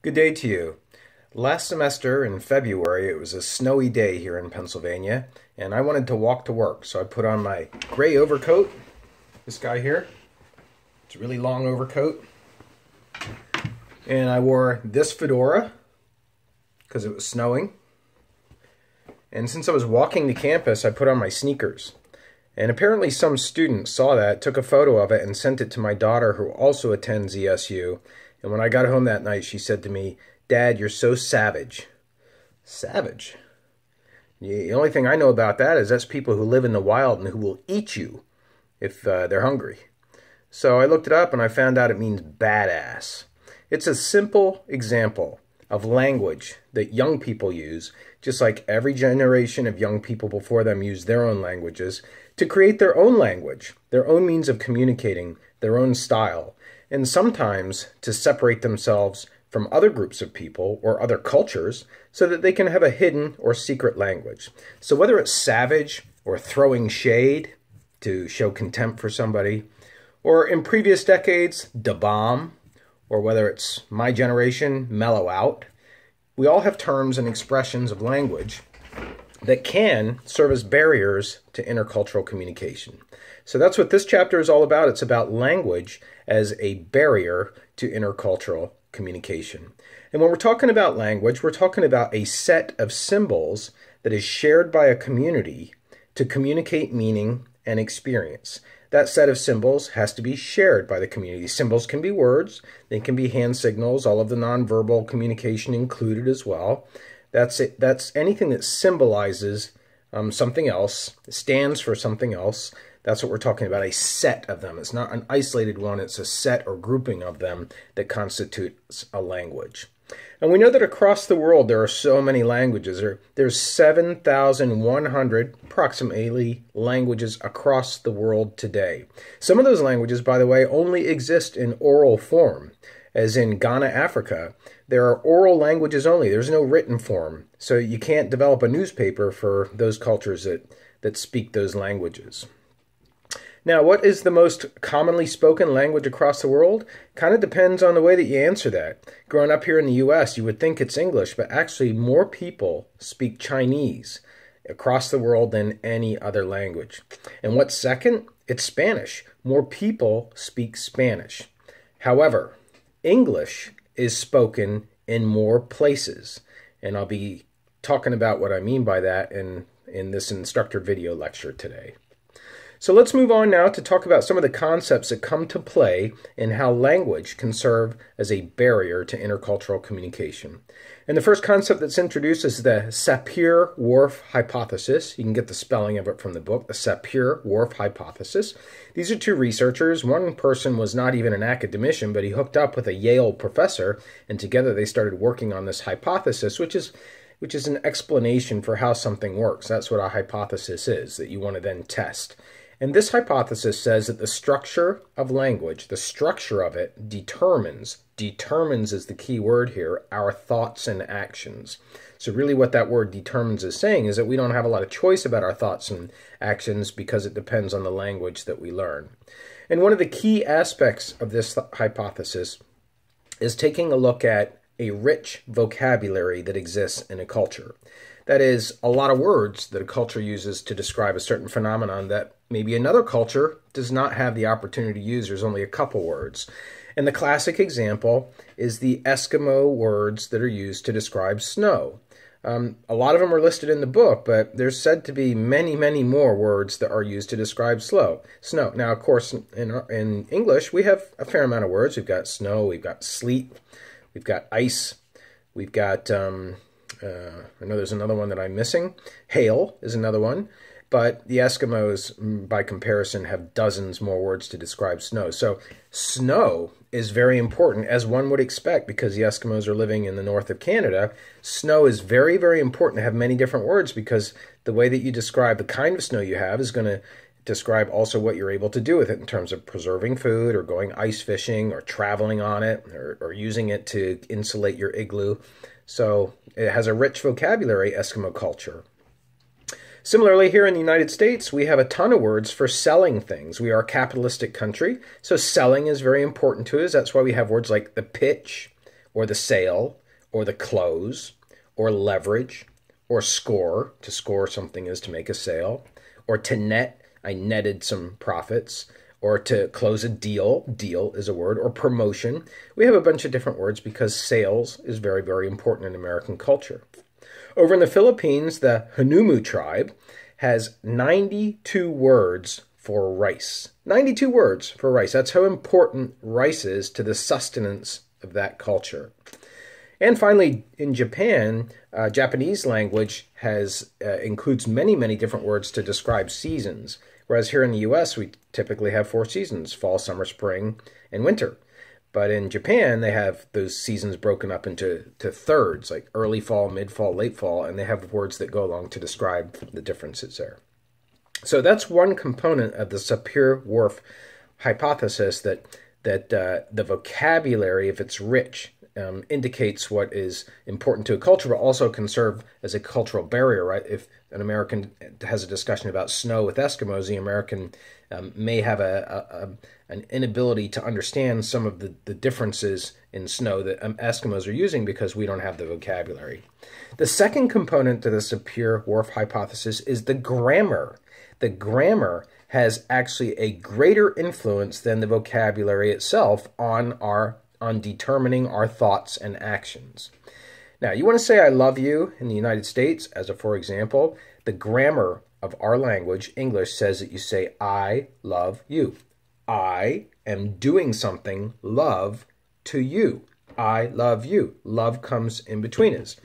Good day to you. Last semester in February, it was a snowy day here in Pennsylvania, and I wanted to walk to work, so I put on my gray overcoat, this guy here. It's a really long overcoat. And I wore this fedora because it was snowing. And since I was walking to campus, I put on my sneakers. And apparently some student saw that, took a photo of it, and sent it to my daughter, who also attends ESU. And when I got home that night, she said to me, "Dad, you're so savage." Savage? The only thing I know about that is that's people who live in the wild and who will eat you if they're hungry. So I looked it up and I found out it means badass. It's a simple example of language that young people use, just like every generation of young people before them used their own languages, to create their own language, their own means of communicating, their own style, and sometimes to separate themselves from other groups of people or other cultures so that they can have a hidden or secret language. So whether it's savage or throwing shade to show contempt for somebody, or in previous decades, da bomb, or whether it's my generation, mellow out, we all have terms and expressions of language that can serve as barriers to intercultural communication. So that's what this chapter is all about. It's about language as a barrier to intercultural communication. And when we're talking about language, we're talking about a set of symbols that is shared by a community to communicate meaning and experience. That set of symbols has to be shared by the community. Symbols can be words, they can be hand signals, all of the nonverbal communication included as well. That's it. That's anything that symbolizes something else, stands for something else. That's what we're talking about, a set of them. It's not an isolated one, it's a set or grouping of them that constitutes a language. And we know that across the world there are so many languages. There's 7,100 approximately languages across the world today. Some of those languages, by the way, only exist in oral form. As in Ghana, Africa, there are oral languages only. There's no written form. So you can't develop a newspaper for those cultures that speak those languages. Now, what is the most commonly spoken language across the world? Kind of depends on the way that you answer that. Growing up here in the U.S., you would think it's English, but actually more people speak Chinese across the world than any other language. And what's second? It's Spanish. More people speak Spanish. However, English is spoken in more places. And I'll be talking about what I mean by that in this instructor video lecture today. So let's move on now to talk about some of the concepts that come to play in how language can serve as a barrier to intercultural communication. And the first concept that's introduced is the SapirWhorf Hypothesis. You can get the spelling of it from the book, the SapirWhorf Hypothesis. These are two researchers. One person was not even an academician, but he hooked up with a Yale professor, and together they started working on this hypothesis, which is an explanation for how something works. That's what a hypothesis is, that you want to then test. And this hypothesis says that the structure of language, the structure of it determines is the key word here, our thoughts and actions. So really what that word determines is saying is that we don't have a lot of choice about our thoughts and actions because it depends on the language that we learn. And one of the key aspects of this hypothesis is taking a look at a rich vocabulary that exists in a culture. That is, a lot of words that a culture uses to describe a certain phenomenon that maybe another culture does not have the opportunity to use. There's only a couple words. And the classic example is the Eskimo words that are used to describe snow. A lot of them are listed in the book, but there's said to be many, many more words that are used to describe snow. Now, of course, in English, we have a fair amount of words. We've got snow, we've got sleet, we've got ice, we've got... I know there's another one that I'm missing. Hail is another one. But the Eskimos, by comparison, have dozens more words to describe snow. So snow is very important, as one would expect, because the Eskimos are living in the north of Canada. Snow is very, very important to have many different words because the way that you describe the kind of snow you have is going to describe also what you're able to do with it in terms of preserving food or going ice fishing or traveling on it or using it to insulate your igloo. So it has a rich vocabulary, Eskimo culture. Similarly, here in the United States, we have a ton of words for selling things. We are a capitalistic country, so selling is very important to us. That's why we have words like the pitch. or the sale, or the close, or leverage, or score. To score something is to make a sale, or to net, I netted some profits, or to close a deal, deal is a word, or promotion. We have a bunch of different words because sales is very, very important in American culture. Over in the Philippines, the Hanumu tribe has 92 words for rice. 92 words for rice. That's how important rice is to the sustenance of that culture. And finally, in Japan, Japanese language includes many, many different words to describe seasons. Whereas here in the U.S., we typically have 4 seasons: fall, summer, spring, and winter. But in Japan, they have those seasons broken up into thirds, like early fall, mid-fall, late fall, and they have words that go along to describe the differences there. So that's one component of the Sapir-Whorf hypothesis, that the vocabulary, if it's rich, indicates what is important to a culture, but also can serve as a cultural barrier, right? If an American has a discussion about snow with Eskimos, the American may have an inability to understand some of the differences in snow that Eskimos are using because we don't have the vocabulary. The second component to the Sapir-Whorf hypothesis is the grammar. The grammar has actually a greater influence than the vocabulary itself on determining our thoughts and actions. Now, you want to say I love you in the United States, as a for example, the grammar of our language, English, says that you say I love you. I am doing something, love, to you. I love you. Love comes in between us.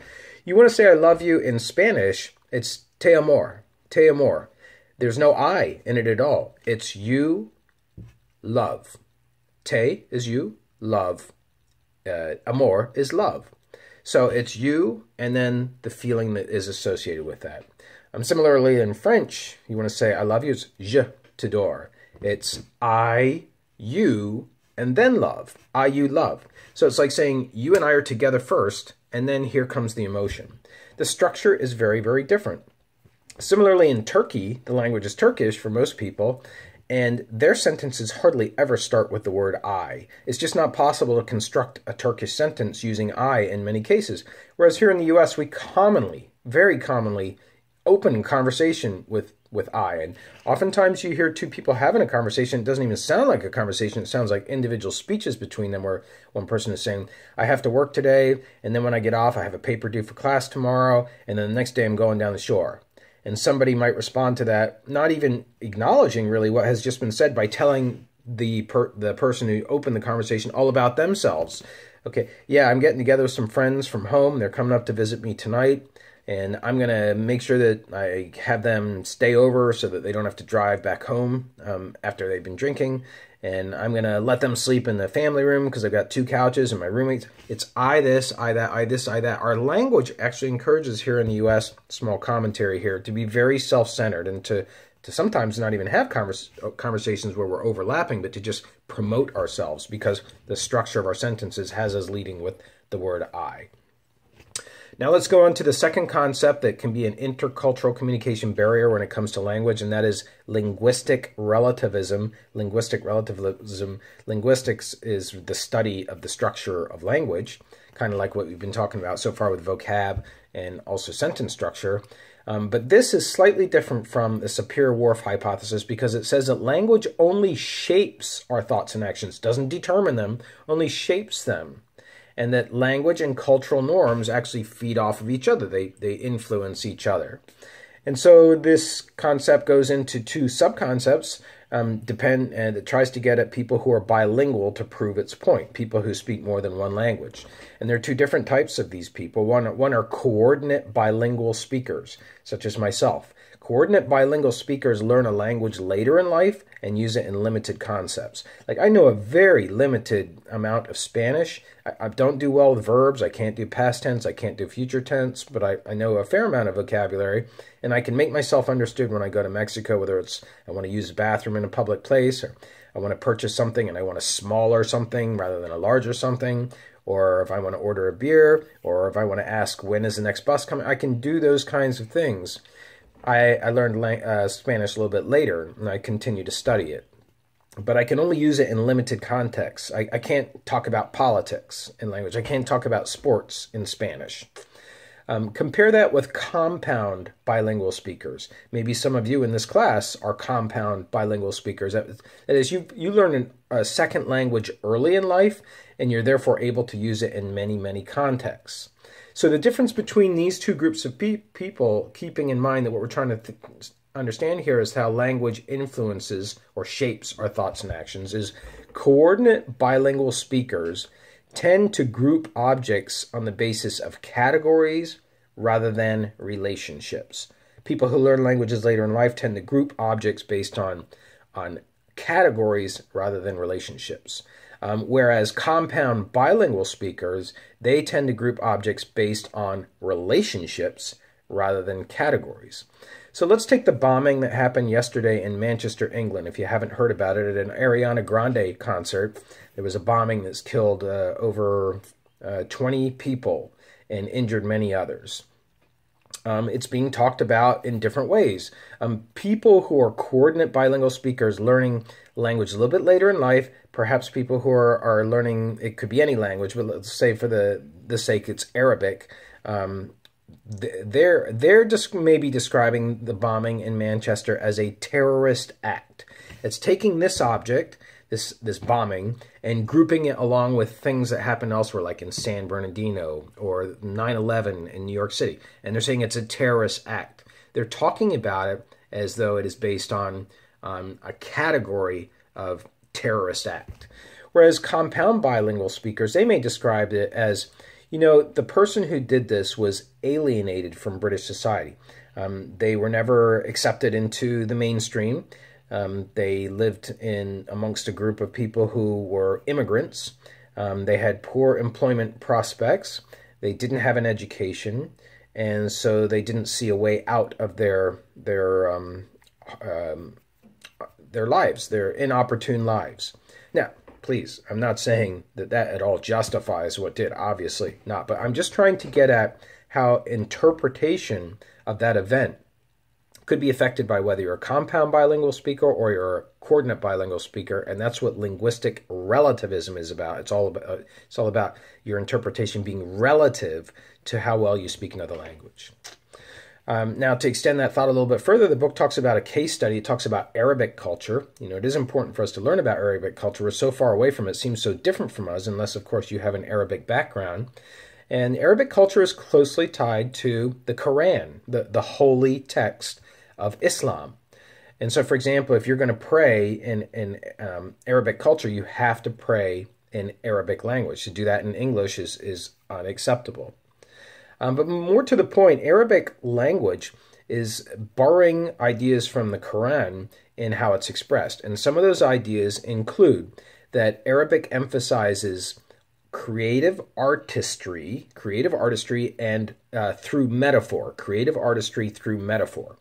You want to say I love you in Spanish, it's te amor, te amor. There's no I in it at all. It's you, love. Te is you, love. Amor is love. So it's you and then the feeling that is associated with that. Similarly, in French, you want to say I love you, it's je t'adore. It's I, you, and then love. I, you, love. So it's like saying you and I are together first, and then here comes the emotion. The structure is very, very different. Similarly, in Turkey, the language is Turkish for most people, and their sentences hardly ever start with the word I. It's just not possible to construct a Turkish sentence using I in many cases. Whereas here in the U.S., we commonly, very commonly, open conversation with I. And oftentimes you hear two people having a conversation. It doesn't even sound like a conversation. It sounds like individual speeches between them, where one person is saying, I have to work today, and then when I get off, I have a paper due for class tomorrow, and then the next day I'm going down the shore. And somebody might respond to that, not even acknowledging really what has just been said, by telling the person who opened the conversation all about themselves. Okay, yeah, I'm getting together with some friends from home. They're coming up to visit me tonight, and I'm going to make sure that I have them stay over so that they don't have to drive back home after they've been drinking. And I'm going to let them sleep in the family room because I've got 2 couches and my roommates. It's I this, I that, I this, I that. Our language actually encourages here in the U.S., small commentary here, to be very self-centered and to sometimes not even have conversations where we're overlapping, but to just promote ourselves because the structure of our sentences has us leading with the word I. Now let's go on to the second concept that can be an intercultural communication barrier when it comes to language, and that is linguistic relativism. Linguistic relativism. Linguistics is the study of the structure of language, kind of like what we've been talking about so far with vocab and also sentence structure. But this is slightly different from the Sapir-Whorf hypothesis because it says that language only shapes our thoughts and actions, doesn't determine them, only shapes them. And that language and cultural norms actually feed off of each other. They influence each other. And so this concept goes into 2 sub-concepts and it tries to get at people who are bilingual to prove its point, people who speak more than one language. And there are 2 different types of these people. One are coordinate bilingual speakers, such as myself. Coordinate bilingual speakers learn a language later in life and use it in limited concepts. Like, I know a very limited amount of Spanish. I don't do well with verbs. I can't do past tense. I can't do future tense, but I know a fair amount of vocabulary, and I can make myself understood when I go to Mexico, whether it's I want to use a bathroom in a public place, or I want to purchase something and I want a smaller something rather than a larger something, or if I want to order a beer, or if I want to ask when is the next bus coming. I can do those kinds of things. I learned Spanish a little bit later, and I continue to study it. but I can only use it in limited contexts. I can't talk about politics in language. I can't talk about sports in Spanish. Compare that with compound bilingual speakers. Maybe some of you in this class are compound bilingual speakers. That is, you learn a second language early in life, and you're therefore able to use it in many, many contexts. So the difference between these two groups of people, keeping in mind that what we're trying to understand here is how language influences or shapes our thoughts and actions, is coordinate bilingual speakers tend to group objects on the basis of categories rather than relationships. People who learn languages later in life tend to group objects based on categories rather than relationships. Whereas compound bilingual speakers, they tend to group objects based on relationships rather than categories. So let's take the bombing that happened yesterday in Manchester, England. If you haven't heard about it, at an Ariana Grande concert, there was a bombing that's killed over 20 people and injured many others. It's being talked about in different ways. People who are coordinate bilingual speakers learning language a little bit later in life, perhaps people who are learning, it could be any language, but let's say for the sake it's Arabic, they're just maybe describing the bombing in Manchester as a terrorist act. It's taking this object, this bombing, and grouping it along with things that happen elsewhere, like in San Bernardino or 9/11 in New York City. And they're saying it's a terrorist act. They're talking about it as though it is based on a category of terrorist act. Whereas compound bilingual speakers, they may describe it as, the person who did this was alienated from British society. They were never accepted into the mainstream. They lived amongst a group of people who were immigrants. They had poor employment prospects. They didn't have an education, and so they didn't see a way out of their lives, their inopportune lives. Now, please, I'm not saying that at all justifies what did, obviously not, but I'm just trying to get at how interpretation of that event could be affected by whether you're a compound bilingual speaker or you're a coordinate bilingual speaker, and that's what linguistic relativism is about. It's all about your interpretation being relative to how well you speak another language. Now, to extend that thought a little bit further, the book talks about a case study. It talks about Arabic culture. It is important for us to learn about Arabic culture. We're so far away from it. It seems so different from us, unless, of course, you have an Arabic background. And Arabic culture is closely tied to the Quran, the holy text of Islam. And so, for example, if you're going to pray in Arabic culture, you have to pray in Arabic language. To do that in English is unacceptable. But more to the point, Arabic language is borrowing ideas from the Quran in how it's expressed. And some of those ideas include that Arabic emphasizes creative artistry and through metaphor, creative artistry through metaphor.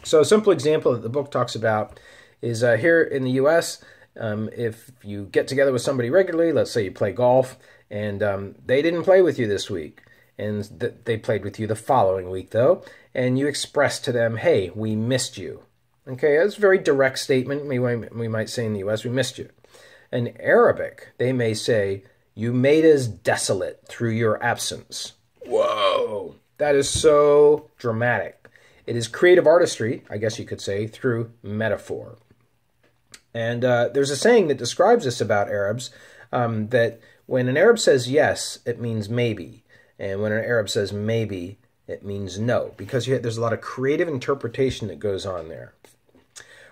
So a simple example that the book talks about is here in the U.S., if you get together with somebody regularly, let's say you play golf, and they didn't play with you this week, and they played with you the following week, though, and you express to them, hey, we missed you. Okay, that's a very direct statement. We might say in the U.S., we missed you. In Arabic, they may say, you made us desolate through your absence. Whoa, that is so dramatic. It is creative artistry, I guess you could say, through metaphor. And there's a saying that describes this about Arabs, that when an Arab says yes, it means maybe. And when an Arab says maybe, it means no, because there's a lot of creative interpretation that goes on there.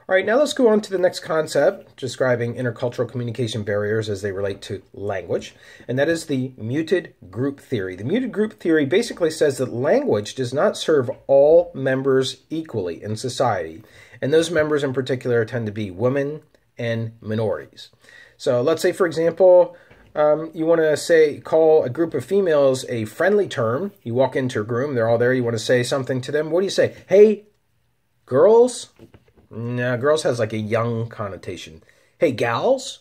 All right, now let's go on to the next concept, describing intercultural communication barriers as they relate to language, and that is the muted group theory. The muted group theory basically says that language does not serve all members equally in society, and those members in particular tend to be women and minorities. So let's say, for example, you want to call a group of females a friendly term. You walk into a room, they're all there, you want to say something to them. What do you say? Hey, girls? No, girls has like a young connotation. Hey, gals?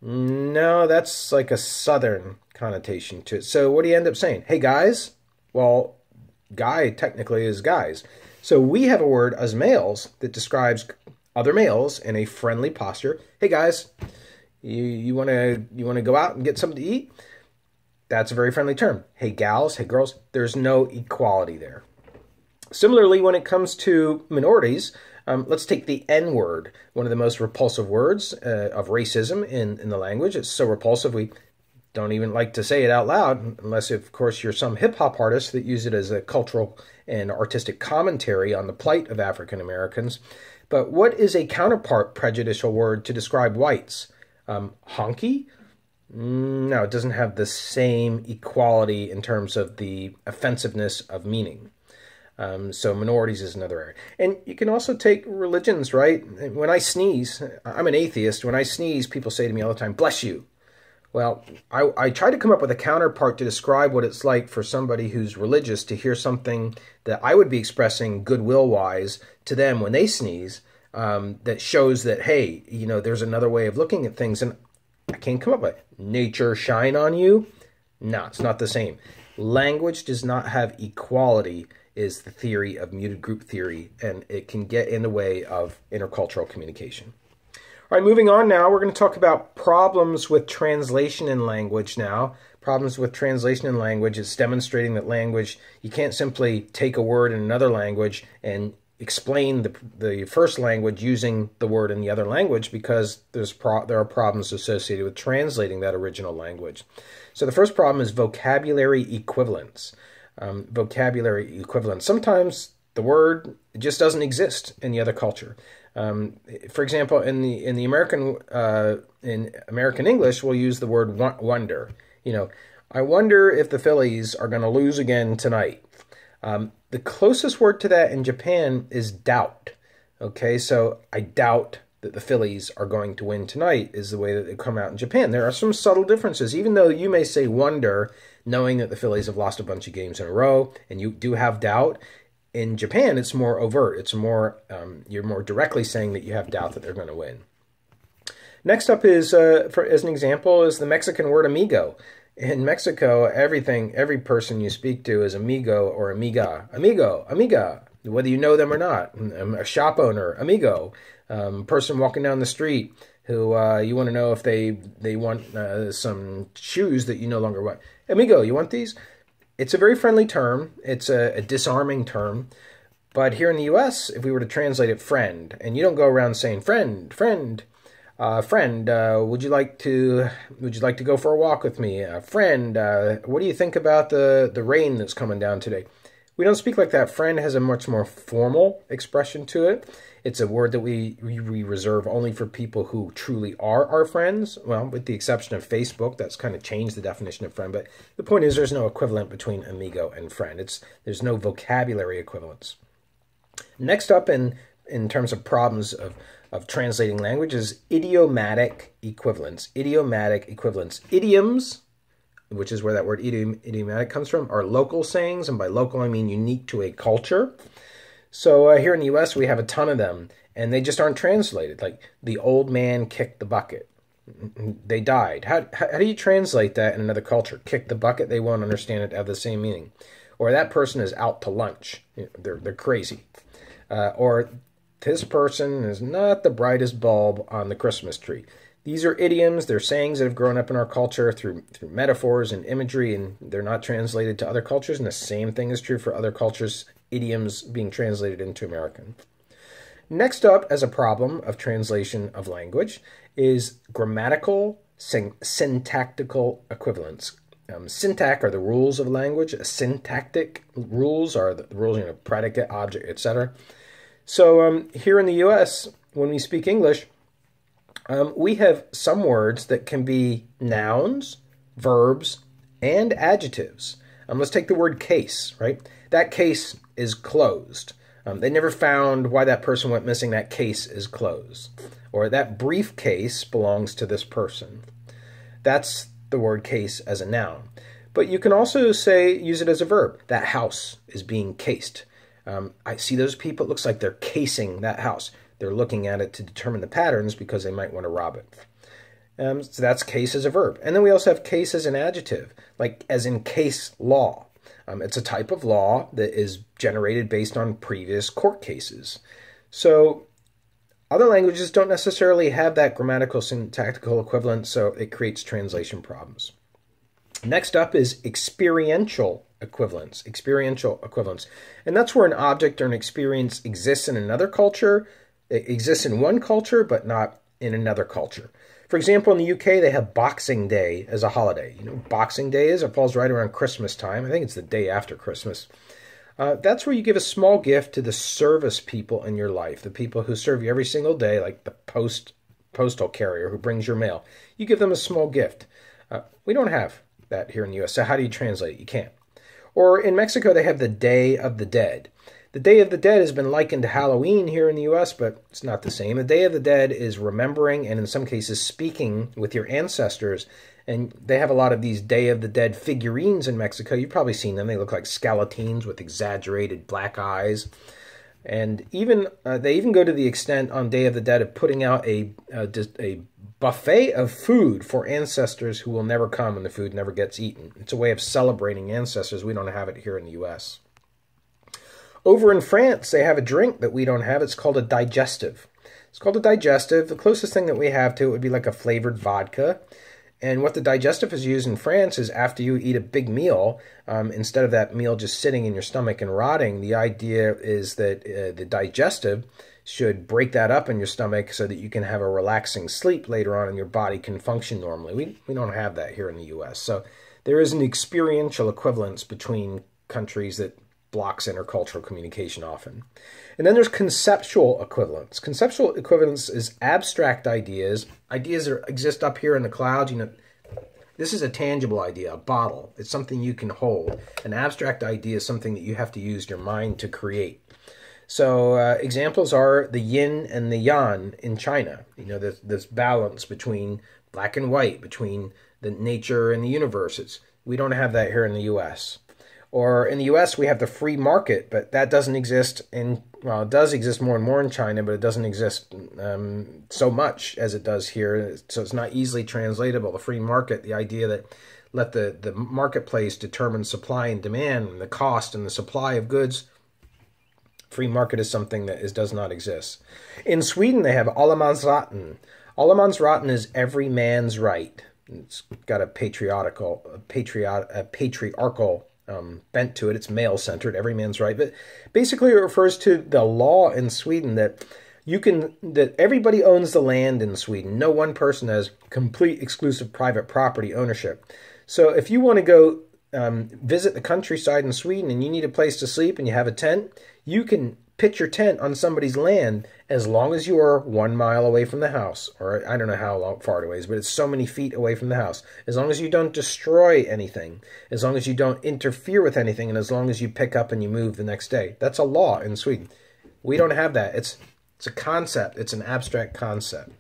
No, that's like a southern connotation to it. So what do you end up saying? Hey, guys? Well, guy technically is guys. So we have a word as males that describes other males in a friendly posture. Hey guys, you want to go out and get something to eat? That's a very friendly term. Hey gals, hey girls, there's no equality there. Similarly, when it comes to minorities, let's take the N word, one of the most repulsive words of racism in the language. It's so repulsive we don't even like to say it out loud, unless, of course, you're some hip-hop artist that use it as a cultural and artistic commentary on the plight of African Americans. But what is a counterpart prejudicial word to describe whites? Honky? No, it doesn't have the same equality in terms of the offensiveness of meaning. So minorities is another area. And you can also take religions, right? When I sneeze, I'm an atheist. When I sneeze, people say to me all the time, bless you. Well, I try to come up with a counterpart to describe what it's like for somebody who's religious to hear something that I would be expressing goodwill-wise to them when they sneeze, that shows that, hey, you know, there's another way of looking at things. And I can't come up with nature shine on you. No, it's not the same. Language does not have equality is the theory of muted group theory, and it can get in the way of intercultural communication. All right, moving on now, we're going to talk about problems with translation in language now. Problems with translation in language is demonstrating that language, you can't simply take a word in another language and explain the first language using the word in the other language, because there are problems associated with translating that original language. So the first problem is vocabulary equivalence. Vocabulary equivalence. Sometimes the word just doesn't exist in the other culture. For example, in American English, we'll use the word wonder. You know, I wonder if the Phillies are going to lose again tonight. The closest word to that in Japan is doubt. Okay, so I doubt that the Phillies are going to win tonight is the way that they come out in Japan. There are some subtle differences, even though you may say wonder, knowing that the Phillies have lost a bunch of games in a row, and you do have doubt. In Japan, it's more overt. It's more, you're more directly saying that you have doubt that they're going to win. Next up is, as an example, is the Mexican word amigo. In Mexico, every person you speak to is amigo or amiga. Amigo, amiga, whether you know them or not. A shop owner, amigo. Person walking down the street who you want to know if they want some shoes that you no longer want. Amigo, you want these? It's a very friendly term. It's a disarming term. But here in the U.S., if we were to translate it friend, and you don't go around saying friend, friend, would you like to go for a walk with me? Friend, what do you think about the rain that's coming down today? We don't speak like that. Friend has a much more formal expression to it. It's a word that we reserve only for people who truly are our friends. Well, with the exception of Facebook, that's kind of changed the definition of friend. But the point is there's no equivalent between amigo and friend. There's no vocabulary equivalence. Next up in terms of problems of translating language is idiomatic equivalents. Idiomatic equivalents. Idioms, which is where that word idiomatic comes from, are local sayings, and by local I mean unique to a culture. So here in the U.S. we have a ton of them, and they just aren't translated. Like, the old man kicked the bucket. They died. How do you translate that in another culture? Kick the bucket, they won't understand it to have the same meaning. Or that person is out to lunch. They're crazy. Or this person is not the brightest bulb on the Christmas tree. These are idioms. They're sayings that have grown up in our culture through metaphors and imagery, and they're not translated to other cultures. And the same thing is true for other cultures, idioms being translated into American. Next up, as a problem of translation of language, is grammatical syntactical equivalents. Syntax are the rules of language. Syntactic rules are the rules, predicate, object, etc. So here in the U.S., when we speak English, we have some words that can be nouns, verbs, and adjectives. Let's take the word case, right? That case is closed. They never found why that person went missing. That case is closed. Or that briefcase belongs to this person. That's the word case as a noun. But you can also use it as a verb. That house is being cased. I see those people, it looks like they're casing that house. They're looking at it to determine the patterns because they might want to rob it. So that's case as a verb. And then we also have case as an adjective, like as in case law. It's a type of law that is generated based on previous court cases. So Other languages don't necessarily have that grammatical syntactical equivalent, so it creates translation problems. Next up is experiential equivalents. Experiential equivalents. And that's where an object or an experience exists in another culture. It exists in one culture, but not in another culture. For example, in the UK, they have Boxing Day as a holiday. You know what Boxing Day is? It falls right around Christmas time. I think it's the day after Christmas. That's where you give a small gift to the service people in your life, the people who serve you every single day, like the postal carrier who brings your mail. You give them a small gift. We don't have that here in the U.S., so how do you translate it? You can't. Or in Mexico, they have the Day of the Dead. The Day of the Dead has been likened to Halloween here in the U.S., but it's not the same. The Day of the Dead is remembering and in some cases speaking with your ancestors. And they have a lot of these Day of the Dead figurines in Mexico. You've probably seen them. They look like skeletons with exaggerated black eyes. And even they even go to the extent on Day of the Dead of putting out a buffet of food for ancestors who will never come and the food never gets eaten. It's a way of celebrating ancestors. We don't have it here in the U.S. Over in France, they have a drink that we don't have. It's called a digestive. It's called a digestive. The closest thing that we have to it would be like a flavored vodka. And what the digestive is used in France is after you eat a big meal, instead of that meal just sitting in your stomach and rotting, the idea is that the digestive should break that up in your stomach so that you can have a relaxing sleep later on and your body can function normally. We don't have that here in the U.S. So there is an experiential equivalence between countries that blocks intercultural communication often. And then there's conceptual equivalence. Conceptual equivalence is abstract ideas that exist up here in the clouds. You know, this is a tangible idea, a bottle. It's something you can hold. An abstract idea is something that you have to use your mind to create. So examples are the yin and the yang in China. You know, this balance between black and white, between the nature and the universe. We don't have that here in the U.S. Or in the U.S., we have the free market, but that doesn't exist well, it does exist more and more in China, but it doesn't exist so much as it does here. So it's not easily translatable. The free market, the idea that let the marketplace determine supply and demand and the cost and the supply of goods. Free market is something that does not exist. In Sweden, they have allemansrätten. Allemansrätten is every man's right. It's got a patriarchal bent to it. It's male-centered, every man's right. But basically it refers to the law in Sweden that that everybody owns the land in Sweden. No one person has complete exclusive private property ownership. So if you want to go visit the countryside in Sweden and you need a place to sleep and you have a tent, you can pitch your tent on somebody's land as long as you are 1 mile away from the house. Or I don't know how far it is, but it's so many feet away from the house. As long as you don't destroy anything, as long as you don't interfere with anything, and as long as you pick up and you move the next day. That's a law in Sweden. We don't have that. It's a concept. It's an abstract concept.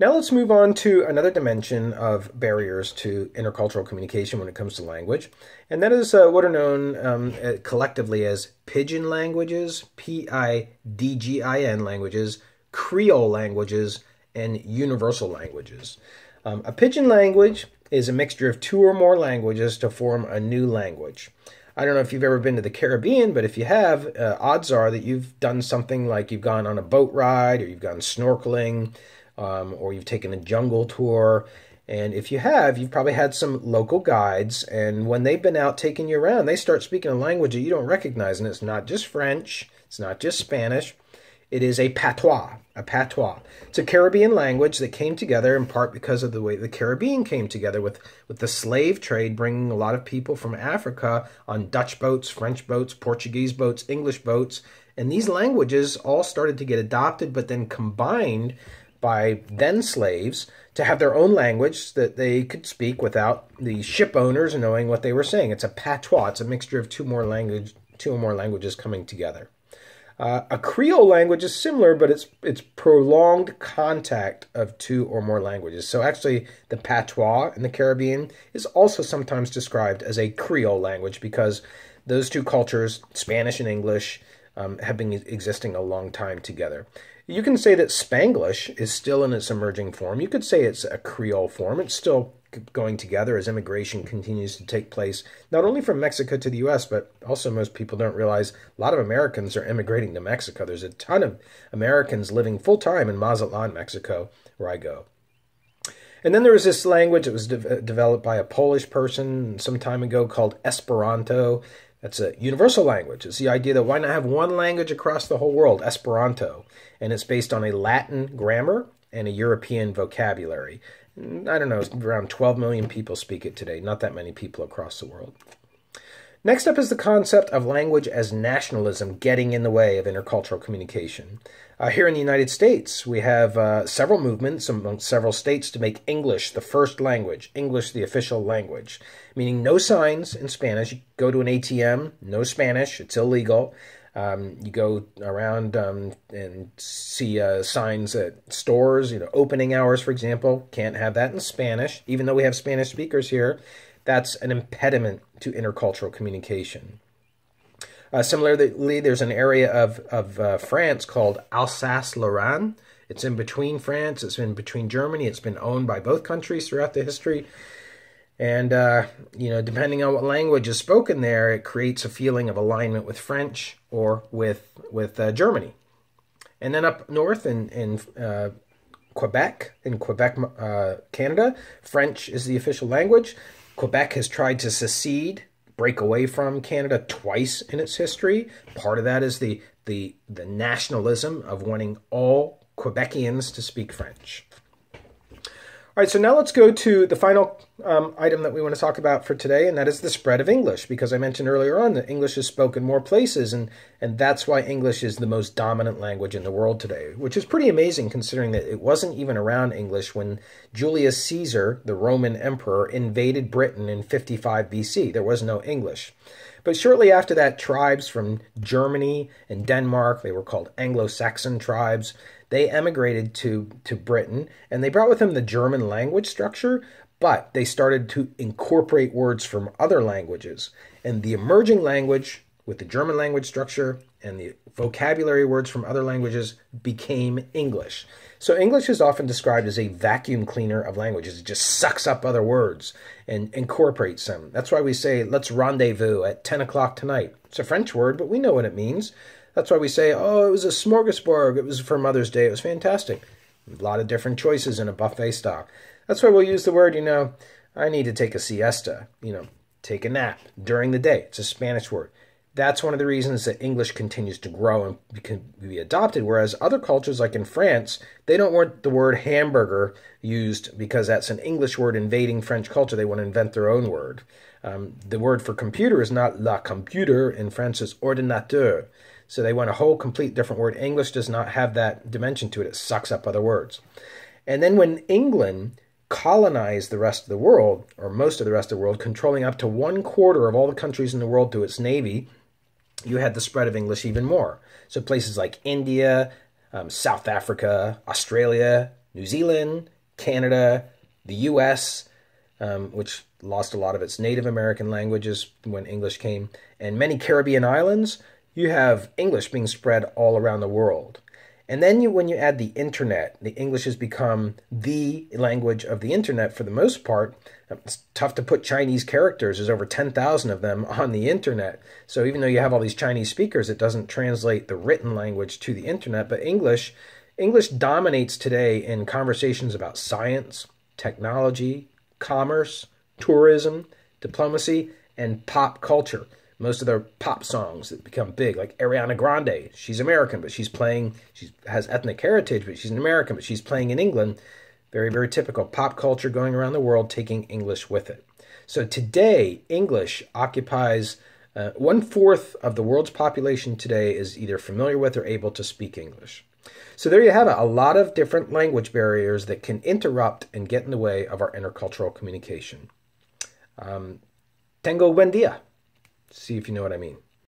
Now let's move on to another dimension of barriers to intercultural communication when it comes to language. And that is what are known collectively as pidgin languages, P-I-D-G-I-N languages, Creole languages, and universal languages. A pidgin language is a mixture of two or more languages to form a new language. I don't know if you've ever been to the Caribbean, but if you have, odds are that you've done something like you've gone on a boat ride or you've gone snorkeling, or you've taken a jungle tour. And if you have, you've probably had some local guides. And when they've been out taking you around, they start speaking a language that you don't recognize. And it's not just French. It's not just Spanish. It is a patois. A patois. It's a Caribbean language that came together in part because of the way the Caribbean came together with the slave trade, bringing a lot of people from Africa on Dutch boats, French boats, Portuguese boats, English boats. And these languages all started to get adopted, but then combined by then slaves to have their own language that they could speak without the ship owners knowing what they were saying. It's a patois. It's a mixture of two or more languages coming together. A Creole language is similar, but it's prolonged contact of two or more languages. So actually, the patois in the Caribbean is also sometimes described as a Creole language because those two cultures, Spanish and English, have been existing a long time together. You can say that Spanglish is still in its emerging form. You could say it's a Creole form. It's still going together as immigration continues to take place, not only from Mexico to the U.S., but also most people don't realize a lot of Americans are immigrating to Mexico. There's a ton of Americans living full-time in Mazatlan, Mexico, where I go. And then there was this language that was developed by a Polish person some time ago called Esperanto. That's a universal language. It's the idea that why not have one language across the whole world, Esperanto, and it's based on a Latin grammar and a European vocabulary. I don't know, around 12 million people speak it today, not that many people across the world. Next up is the concept of language as nationalism getting in the way of intercultural communication. Here in the United States, we have several movements among several states to make English the first language, English the official language, meaning no signs in Spanish. You go to an ATM, no Spanish, it's illegal. You go around and see signs at stores, opening hours, for example. Can't have that in Spanish, even though we have Spanish speakers here. That's an impediment to intercultural communication. Similarly, there's an area of France called Alsace-Lorraine. It's in between France, it's in between Germany. It's been owned by both countries throughout the history. And, depending on what language is spoken there, it creates a feeling of alignment with French or with Germany. And then up north in Quebec, Canada, French is the official language. Quebec has tried to secede, break away from Canada twice in its history. Part of that is the nationalism of wanting all Quebecians to speak French. All right, so now let's go to the final item that we want to talk about for today, and that is the spread of English, because I mentioned earlier on that English is spoken more places, and that's why English is the most dominant language in the world today, which is pretty amazing considering that it wasn't even around English when Julius Caesar, the Roman emperor, invaded Britain in 55 BC. There was no English. But shortly after that, tribes from Germany and Denmark, they were called Anglo-Saxon tribes, they emigrated to Britain, and they brought with them the German language structure, but they started to incorporate words from other languages. And the emerging language with the German language structure and the vocabulary words from other languages became English. So English is often described as a vacuum cleaner of languages. It just sucks up other words and incorporates them. That's why we say, let's rendezvous at 10 o'clock tonight. It's a French word, but we know what it means. That's why we say, oh, it was a smorgasbord. It was for Mother's Day. It was fantastic. A lot of different choices in a buffet style. That's why we'll use the word, I need to take a siesta, take a nap during the day. It's a Spanish word. That's one of the reasons that English continues to grow and can be adopted, whereas other cultures, like in France, they don't want the word hamburger used because that's an English word invading French culture. They want to invent their own word. The word for computer is not la computer. In French, it's ordinateur. So they want a whole complete different word. English does not have that dimension to it. It sucks up other words. And then when England colonized the rest of the world, or most of the rest of the world, controlling up to 1/4 of all the countries in the world through its navy, you had the spread of English even more. So places like India, South Africa, Australia, New Zealand, Canada, the U.S., which lost a lot of its Native American languages when English came, and many Caribbean islands, you have English being spread all around the world. And then when you add the internet, the English has become the language of the internet for the most part. It's tough to put Chinese characters. There's over 10,000 of them on the internet. So even though you have all these Chinese speakers, it doesn't translate the written language to the internet. But English dominates today in conversations about science, technology, commerce, tourism, diplomacy, and pop culture. Most of their pop songs that become big, like Ariana Grande, she's American, but she has ethnic heritage, but she's an American, but she's playing in England. Very, very typical pop culture going around the world, taking English with it. So today, English occupies 1/4 of the world's population today is either familiar with or able to speak English. So there you have it, a lot of different language barriers that can interrupt and get in the way of our intercultural communication. Tengo buen día. See if you know what I mean.